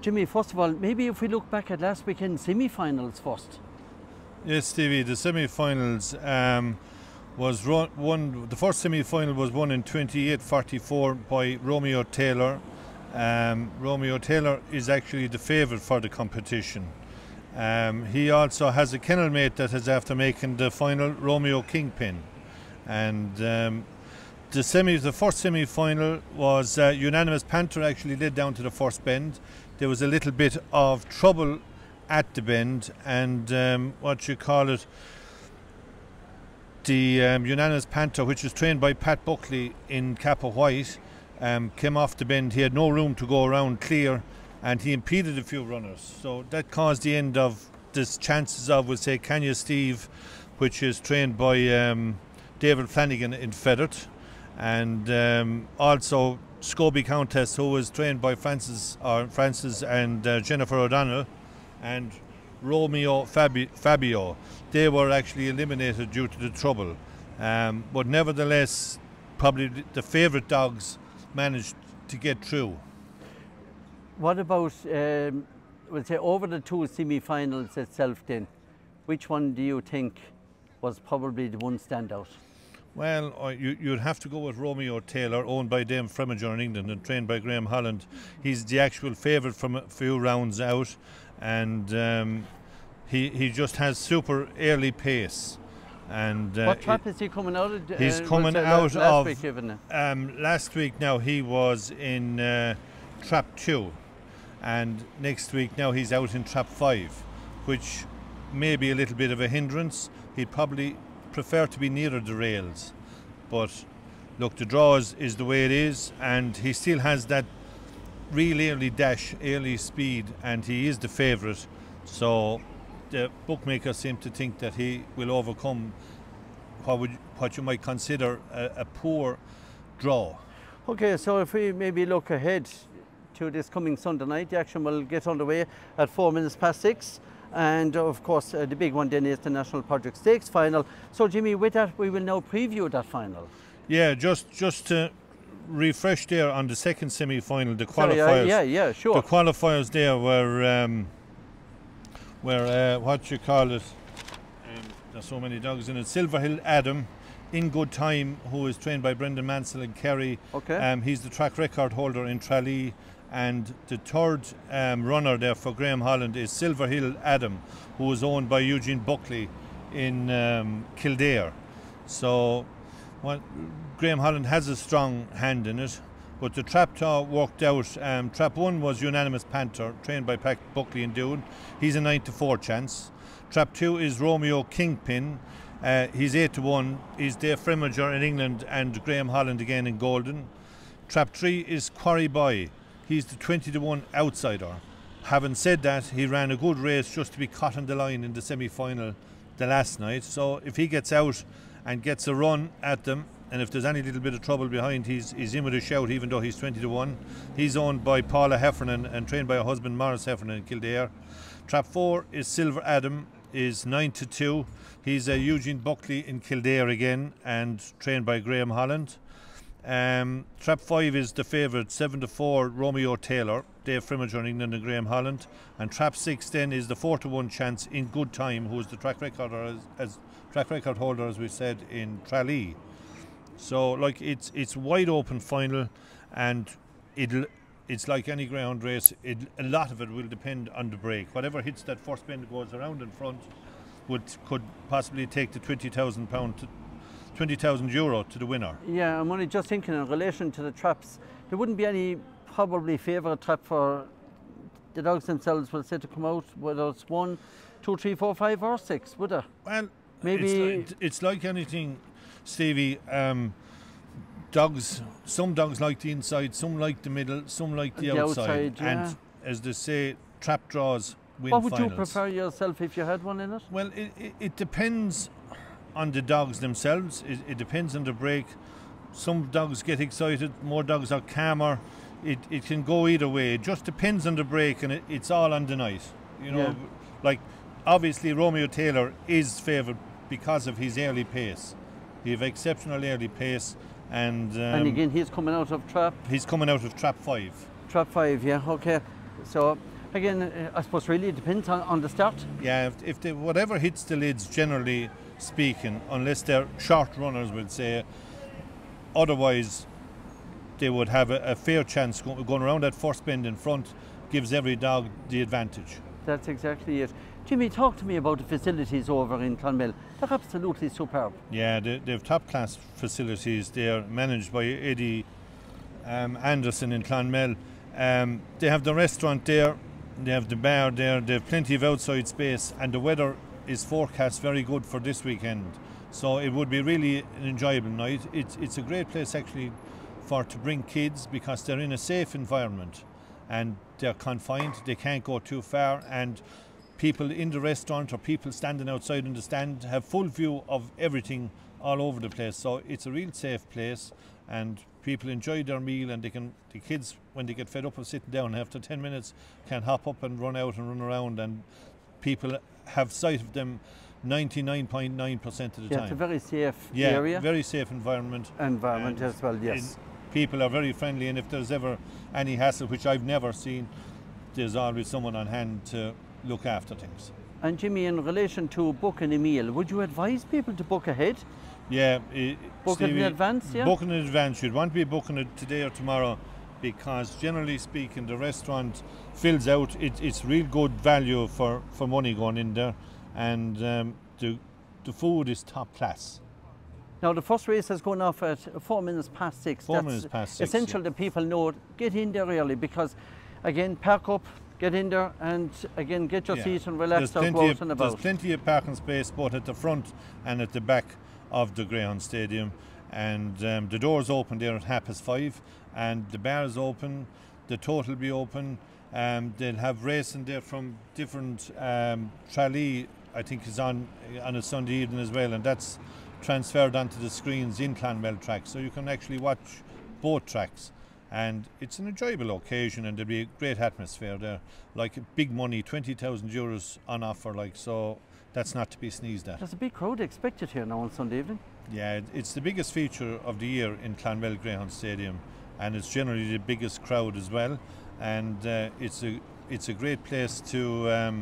Jimmy, first of all, maybe if we look back at last weekend's semi-finals first. Yes, Stevie, the semi-finals was won. The first semi-final was won in 28-44 by Romeo Taylor. Romeo Taylor is actually the favourite for the competition. He also has a kennel mate that is after making the final, Romeo Kingpin. And the first semi-final was Unanimous Panther actually led down to the first bend. There was a little bit of trouble at the bend, and the Unanimous Panther, which is trained by Pat Buckley in Kappa White, came off the bend. He had no room to go around clear, and he impeded a few runners. So that caused the end of this chances of, we'll say, Kenya Steve, which is trained by David Flanagan in Feathert, and also Scobie Countess, who was trained by Francis and Jennifer O'Donnell, and Romeo Fabio. They were actually eliminated due to the trouble. But nevertheless, probably the favourite dogs managed to get through. What about, we'll say, over the two semi-finals itself then? Which one do you think was probably the one standout? Well, you'd have to go with Romeo Taylor, owned by Dame Fremager in England and trained by Graham Holland. He's the actual favourite from a few rounds out, and he just has super early pace. And what trap is he coming out of? He's coming out last of week, last week. Now he was in trap 2, and next week now he's out in trap 5, which may be a little bit of a hindrance. He'd probably prefer to be nearer the rails, but look, the draw is the way it is, and he still has that real early dash, early speed, and he is the favourite. So the bookmakers seem to think that he will overcome what you might consider a poor draw. Okay, so if we maybe look ahead to this coming Sunday night, the action will get underway at 6:04. And of course, the big one then is the National Project Stakes final. So, Jimmy, with that, we will now preview that final. Yeah, just to refresh there on the second semi-final, the qualifiers. Sorry, yeah, sure. The qualifiers there were there's so many dogs in it. Silver Hill Adam, In Good Time, who is trained by Brendan Mansell and Kerry. Okay. He's the track record holder in Tralee. And the third runner there for Graham Holland is Silver Hill Adam, who is owned by Eugene Buckley in Kildare. So Graham Holland has a strong hand in it, but the trap worked out. Trap 1 was Unanimous Panther, trained by Pat Buckley in Doon. He's a 9-4 chance. Trap 2 is Romeo Kingpin. He's 8-1. He's Dave Fremager in England and Graham Holland again in Golden. Trap 3 is Quarry Boy. He's the 20-1 outsider. Having said that, he ran a good race just to be caught on the line in the semi-final the last night. So if he gets out and gets a run at them, and if there's any little bit of trouble behind, he's in with a shout, even though he's 20-1. He's owned by Paula Heffernan and trained by her husband Morris Heffernan in Kildare. Trap 4 is Silver Adam, is 9-2. He's Eugene Buckley in Kildare again and trained by Graham Holland. Trap 5 is the favourite, 7-4 Romeo Taylor, Dave Fremager in England and Graham Holland. And Trap 6 then is the 4-1 chance In Good Time, who is the track record holder, as we said, in Tralee. So like it's wide open final, and it's like any ground race. A lot of it will depend on the break. Whatever hits that first bend goes around in front could possibly take the £20,000 €20,000 to the winner. Yeah, I'm only just thinking in relation to the traps, there wouldn't be any probably favourite trap for the dogs themselves, will say, to come out, whether it's 1, 2, 3, 4, 5 or 6, would there? Well, maybe it's like anything, Stevie. Some dogs like the inside, some like the middle, some like the outside. Yeah. And as they say, trap draws win What would finals. you prefer yourself if you had one in it? Well, it depends on the dogs themselves. It depends on the break. Some dogs get excited, more dogs are calmer. It can go either way. It just depends on the break, and it's all on the night. You know, like obviously Romeo Taylor is favoured because of his early pace. He have exceptional early pace, and again he's coming out of trap. He's coming out of trap 5. Trap 5, yeah, okay. So Again, I suppose really it depends on the start. Yeah, if they, whatever hits the lids, generally speaking, unless they're short runners, we'll say, otherwise they would have a fair chance going around that first bend in front, gives every dog the advantage. That's exactly it. Jimmy, talk to me about the facilities over in Clonmel. They're absolutely superb. Yeah, they have top class facilities. They're managed by Eddie Anderson in Clonmel. They have the restaurant there, they have the bar there, they have plenty of outside space, and the weather is forecast very good for this weekend. So it would be really an enjoyable night. It's a great place actually to bring kids, because they're in a safe environment and they're confined, they can't go too far, and people in the restaurant or people standing outside in the stand have full view of everything all over the place. So it's a real safe place, and people enjoy their meal, and the kids, when they get fed up of sitting down after 10 minutes, can hop up and run out and run around, and people have sight of them 99.9% of the time. It's a very safe area. Yeah, very safe environment. Environment as well, yes. People are very friendly, and if there's ever any hassle, which I've never seen, there's always someone on hand to look after things. And Jimmy, in relation to booking a meal, would you advise people to book ahead? Yeah. Book it in advance, yeah? Booking in advance. You'd want to be booking it today or tomorrow, because generally speaking, the restaurant fills out. It's real good value for money going in there, and the food is top class. Now, the first race is going off at 4 minutes past 6. 4 minutes past 6. Essential that people know, get in there early, because, again, park up, get in there, and again, get your seat and relax out and about. There's plenty of parking space both at the front and at the back of the Greyhound Stadium, and the doors open there at 5:30, and the bar is open, the tote will be open. They'll have racing there from different Tralee, I think, is on a Sunday evening as well, and that's transferred onto the screens in Clonmel track, so you can actually watch both tracks, and it's an enjoyable occasion, and there'll be a great atmosphere there, like big money, €20,000 on offer, like, so that's not to be sneezed at. There's a big crowd expected here now on Sunday evening. Yeah, it's the biggest feature of the year in Clonmel Greyhound Stadium, and it's generally the biggest crowd as well, and it's a great place to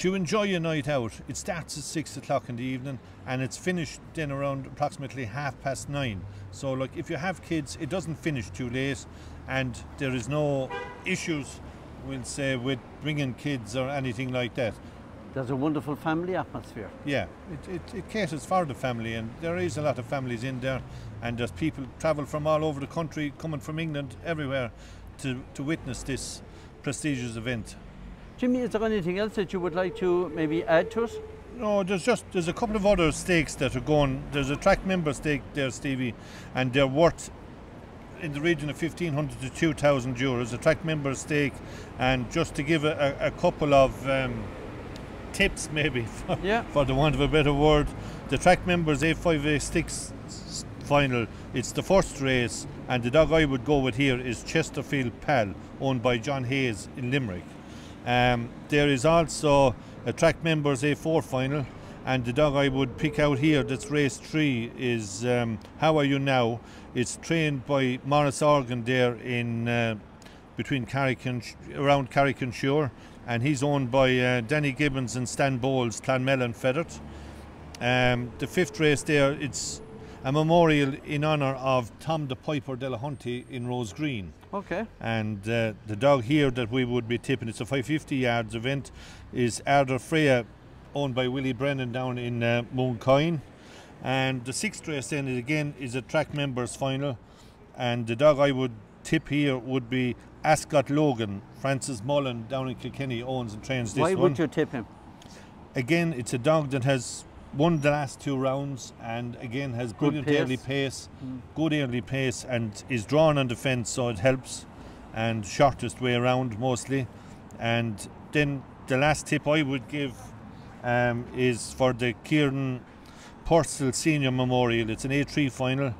enjoy your night out. It starts at 6 o'clock in the evening, and it's finished then around approximately 9:30. So, like, if you have kids, it doesn't finish too late, and there is no issues, we'll say, with bringing kids or anything like that. There's a wonderful family atmosphere. Yeah, it caters for the family, and there is a lot of families in there, and there's people travel from all over the country, coming from England, everywhere, to witness this prestigious event. Jimmy, is there anything else that you would like to maybe add to it? No, there's a couple of other stakes that are going. There's a track member stake there, Stevie, and they're worth in the region of €1,500 to €2,000. A track member stake, and just to give a couple of tips, maybe for the want of a better word, the track members A5, A6 final. It's the first race, and the dog I would go with here is Chesterfield Pal, owned by John Hayes in Limerick. There is also a track members A4 final, and the dog I would pick out here that's race 3 is How Are You Now. It's trained by Morris Organ there in between around Carrick-on-Shore, and he's owned by Danny Gibbons and Stan Bowles, Clonmel and Feathert. The 5th race there, it's a memorial in honour of Tom the Piper Delahunty in Rose Green. Okay. And the dog here that we would be tipping, it's a 550 yards event, is Ardor Freya, owned by Willie Brennan down in Mooncoin. And the 6th race then again is a track members final, and the dog I would tip here would be Ascot Logan. Francis Mullen down in Kilkenny owns and trains this one. Why would you tip him? Again, it's a dog that has won the last 2 rounds, and again has brilliant early pace, good early pace, and is drawn on the fence, so it helps, and shortest way around mostly. And then the last tip I would give is for the Kieran Purcell Senior Memorial. It's an A3 final.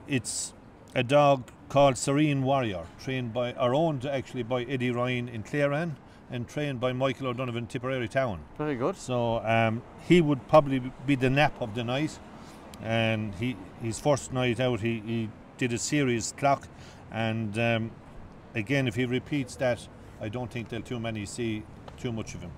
It's a dog called Serene Warrior, trained by, or owned actually by Eddie Ryan in Clarean, and trained by Michael O'Donovan, Tipperary Town. Very good. So he would probably be the nap of the night, and his first night out he did a series clock, and again, if he repeats that I don't think they'll too many see too much of him.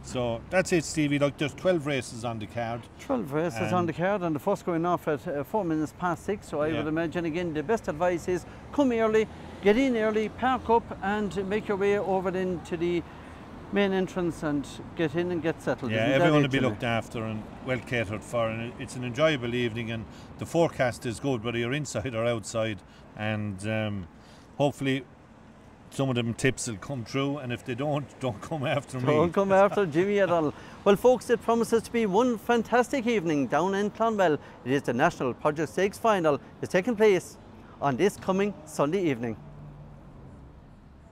So that's it, Stevie. Like, there's 12 races on the card. 12 races on the card, and the first going off at 4 minutes past 6. So I would imagine, again, the best advice is come early, get in early, park up, and make your way over then to the main entrance and get in and get settled. Yeah, everyone will be looked after and well catered for, and it's an enjoyable evening, and the forecast is good, whether you're inside or outside, and hopefully some of them tips will come true, and if they don't come after me. Don't come after Jimmy at all. Well, folks, it promises to be one fantastic evening down in Clonmel. It is the National Project Stakes Final. It's taking place on this coming Sunday evening.